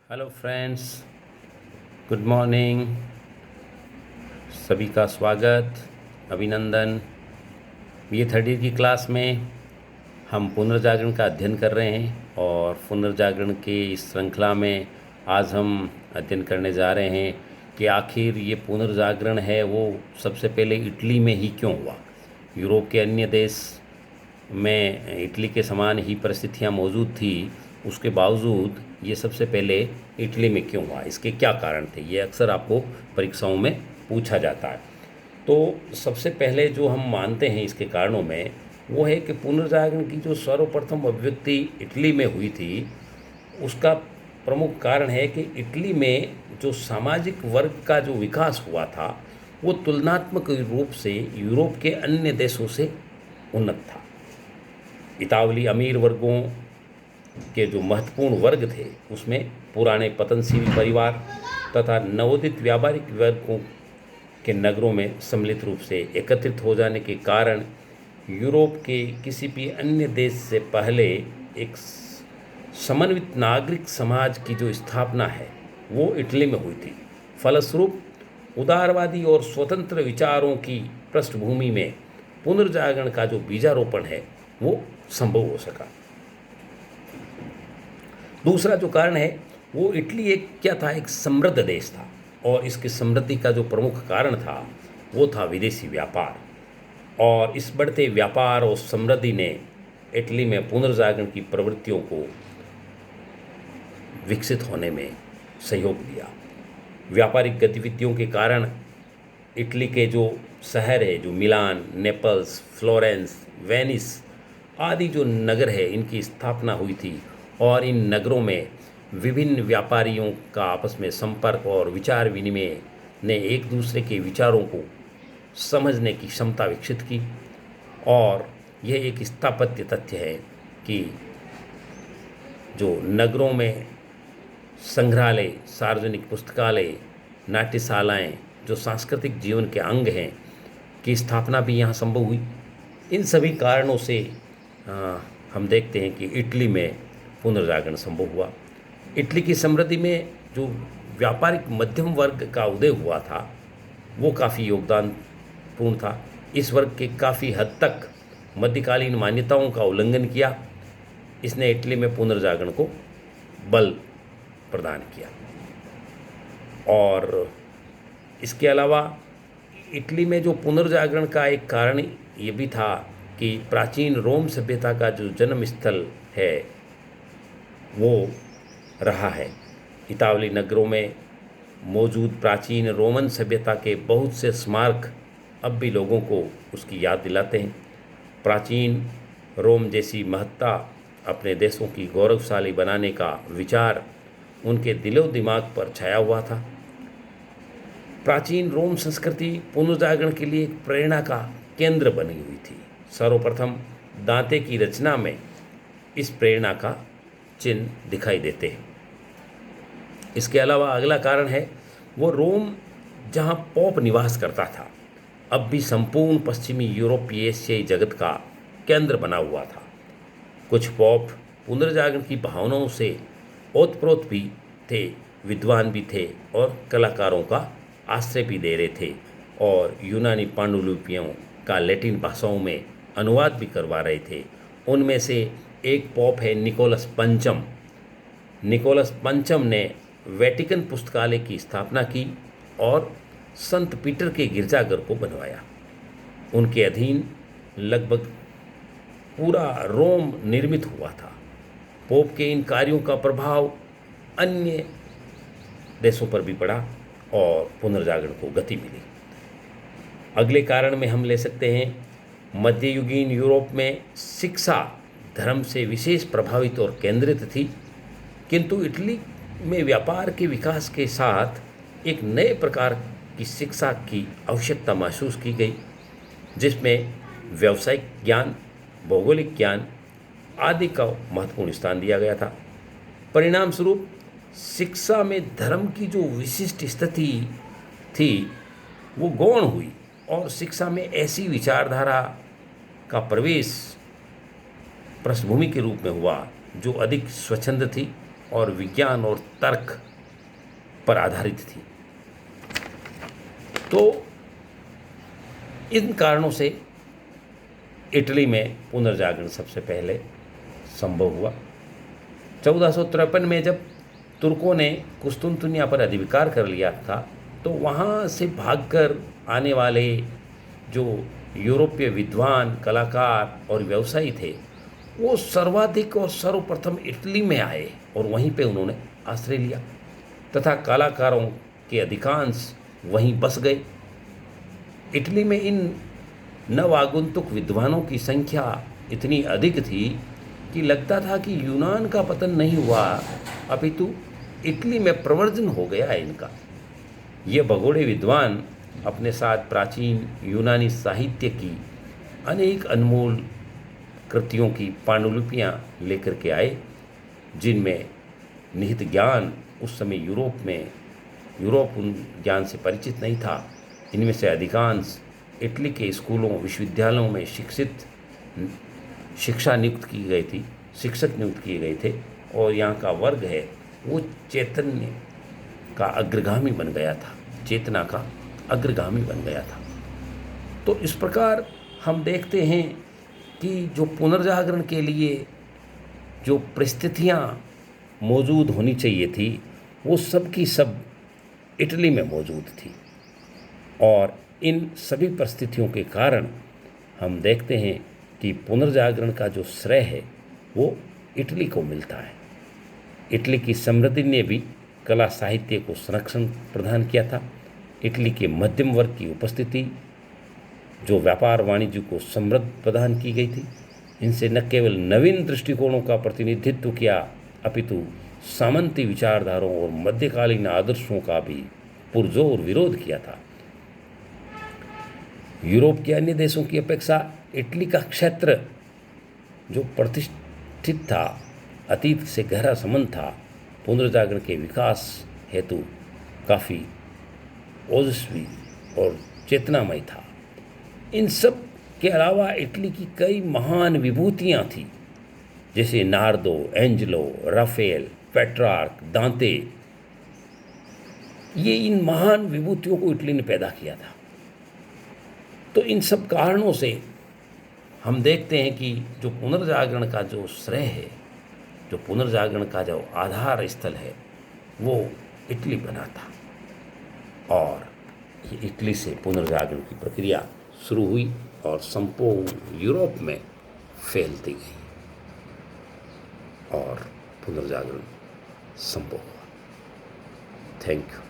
Hello friends, good morning. सभी का स्वागत, अभिनंदन। ये थर्ड ईयर की क्लास में हम पुनर्जागरण का अध्ययन कर रहे हैं और पुनर्जागरण की इस श्रृंखला में आज हम अध्ययन करने जा रहे हैं कि आखिर ये पुनर्जागरण है वो सबसे पहले इटली में ही क्यों हुआ। यूरोप के अन्य देश में इटली के समान ही परिस्थितियां मौजूद थी, उसके बावजूद ये सबसे पहले इटली में क्यों हुआ, इसके क्या कारण थे, ये अक्सर आपको परीक्षाओं में पूछा जाता है। तो सबसे पहले जो हम मानते हैं इसके कारणों में वो है कि पुनर्जागरण की जो सर्वप्रथम अभिव्यक्ति इटली में हुई थी, उसका प्रमुख कारण है कि इटली में जो सामाजिक वर्ग का जो विकास हुआ था वो तुलनात्मक रूप से यूरोप के अन्य देशों से उन्नत था। इतावली अमीर वर्गों के जो महत्वपूर्ण वर्ग थे उसमें पुराने पतनशील परिवार तथा नवोदित व्यापारिक वर्गों के नगरों में सम्मिलित रूप से एकत्रित हो जाने के कारण यूरोप के किसी भी अन्य देश से पहले एक समन्वित नागरिक समाज की जो स्थापना है वो इटली में हुई थी। फलस्वरूप उदारवादी और स्वतंत्र विचारों की पृष्ठभूमि में पुनर्जागरण का जो बीजारोपण है वो संभव हो सका। दूसरा जो कारण है वो इटली एक क्या था, एक समृद्ध देश था और इसकी समृद्धि का जो प्रमुख कारण था वो था विदेशी व्यापार। और इस बढ़ते व्यापार और समृद्धि ने इटली में पुनर्जागरण की प्रवृत्तियों को विकसित होने में सहयोग दिया। व्यापारिक गतिविधियों के कारण इटली के जो शहर है, जो मिलान, नेपल्स, फ्लोरेंस, वेनिस आदि जो नगर है, इनकी स्थापना हुई थी और इन नगरों में विभिन्न व्यापारियों का आपस में संपर्क और विचार विनिमय ने एक दूसरे के विचारों को समझने की क्षमता विकसित की। और यह एक स्थापत्य तथ्य है कि जो नगरों में संग्रहालय, सार्वजनिक पुस्तकालय, नाट्यशालाएं, जो सांस्कृतिक जीवन के अंग हैं, की स्थापना भी यहाँ संभव हुई। इन सभी कारणों से हम देखते हैं कि इटली में पुनर्जागरण संभव हुआ। इटली की समृद्धि में जो व्यापारिक मध्यम वर्ग का उदय हुआ था वो काफ़ी योगदानपूर्ण था। इस वर्ग के काफ़ी हद तक मध्यकालीन मान्यताओं का उल्लंघन किया। इसने इटली में पुनर्जागरण को बल प्रदान किया। और इसके अलावा इटली में जो पुनर्जागरण का एक कारण ये भी था कि प्राचीन रोम सभ्यता का जो जन्म स्थल है वो रहा है। इतावली नगरों में मौजूद प्राचीन रोमन सभ्यता के बहुत से स्मारक अब भी लोगों को उसकी याद दिलाते हैं। प्राचीन रोम जैसी महत्ता अपने देशों की गौरवशाली बनाने का विचार उनके दिलो दिमाग पर छाया हुआ था। प्राचीन रोम संस्कृति पुनर्जागरण के लिए एक प्रेरणा का केंद्र बनी हुई थी। सर्वप्रथम दांते की रचना में इस प्रेरणा का चिन्ह दिखाई देते हैं। इसके अलावा अगला कारण है वो रोम जहाँ पोप निवास करता था अब भी संपूर्ण पश्चिमी यूरोपीय एशियाई जगत का केंद्र बना हुआ था। कुछ पोप पुनर्जागरण की भावनाओं से ओतप्रोत भी थे, विद्वान भी थे और कलाकारों का आश्रय भी दे रहे थे और यूनानी पांडुलिपियों का लैटिन भाषाओं में अनुवाद भी करवा रहे थे। उनमें से एक पोप है निकोलस पंचम। निकोलस पंचम ने वेटिकन पुस्तकालय की स्थापना की और संत पीटर के गिरजाघर को बनवाया। उनके अधीन लगभग पूरा रोम निर्मित हुआ था। पोप के इन कार्यों का प्रभाव अन्य देशों पर भी पड़ा और पुनर्जागरण को गति मिली। अगले कारण में हम ले सकते हैं मध्ययुगीन यूरोप में शिक्षा धर्म से विशेष प्रभावित और केंद्रित थी, किंतु इटली में व्यापार के विकास के साथ एक नए प्रकार की शिक्षा की आवश्यकता महसूस की गई, जिसमें व्यावसायिक ज्ञान, भौगोलिक ज्ञान आदि का महत्वपूर्ण स्थान दिया गया था। परिणाम स्वरूप शिक्षा में धर्म की जो विशिष्ट स्थिति थी वो गौण हुई और शिक्षा में ऐसी विचारधारा का प्रवेश पृष्ठभूमि के रूप में हुआ जो अधिक स्वच्छंद थी और विज्ञान और तर्क पर आधारित थी। तो इन कारणों से इटली में पुनर्जागरण सबसे पहले संभव हुआ। 1453 में जब तुर्कों ने कुस्तुनतुनिया पर अधिकार कर लिया था, तो वहाँ से भागकर आने वाले जो यूरोपीय विद्वान, कलाकार और व्यवसायी थे, वो सर्वाधिक और सर्वप्रथम इटली में आए और वहीं पे उन्होंने आश्रय लिया तथा कलाकारों के अधिकांश वहीं बस गए। इटली में इन नवागंतुक विद्वानों की संख्या इतनी अधिक थी कि लगता था कि यूनान का पतन नहीं हुआ, अपितु इटली में प्रवर्जन हो गया है इनका। ये भगोड़े विद्वान अपने साथ प्राचीन यूनानी साहित्य की अनेक अनमोल कृतियों की पांडुलिपियाँ लेकर के आए, जिनमें निहित ज्ञान उस समय यूरोप उन ज्ञान से परिचित नहीं था। इनमें से अधिकांश इटली के स्कूलों, विश्वविद्यालयों में शिक्षक नियुक्त किए गए थे और यहाँ का वर्ग है वो चैतन्य का अग्रगामी बन गया था, चेतना का अग्रगामी बन गया था। तो इस प्रकार हम देखते हैं कि जो पुनर्जागरण के लिए जो परिस्थितियाँ मौजूद होनी चाहिए थी, वो सब की सब इटली में मौजूद थी। और इन सभी परिस्थितियों के कारण हम देखते हैं कि पुनर्जागरण का जो श्रेय है वो इटली को मिलता है। इटली की समृद्धि ने भी कला साहित्य को संरक्षण प्रदान किया था। इटली के मध्यम वर्ग की उपस्थिति जो व्यापार वाणिज्य को समृद्ध प्रदान की गई थी, इनसे न केवल नवीन दृष्टिकोणों का प्रतिनिधित्व किया, अपितु सामंती विचारधाराओं और मध्यकालीन आदर्शों का भी पुरजोर विरोध किया था। यूरोप के अन्य देशों की अपेक्षा इटली का क्षेत्र जो प्रतिष्ठित था, अतीत से गहरा संबंध था, पुनर्जागरण के विकास हेतु काफ़ी ओजस्वी और चेतनामय था। इन सब के अलावा इटली की कई महान विभूतियाँ थीं, जैसे नार्दो, एंजेलो, राफेल, पेट्रार्क, दांते। ये इन महान विभूतियों को इटली ने पैदा किया था। तो इन सब कारणों से हम देखते हैं कि जो पुनर्जागरण का जो श्रेय है, जो पुनर्जागरण का जो आधार स्थल है, वो इटली बना था। और ये इटली से पुनर्जागरण की प्रक्रिया शुरू हुई और संपूर्ण यूरोप में फैलती गई और पुनर्जागरण संभव हुआ। Thank you.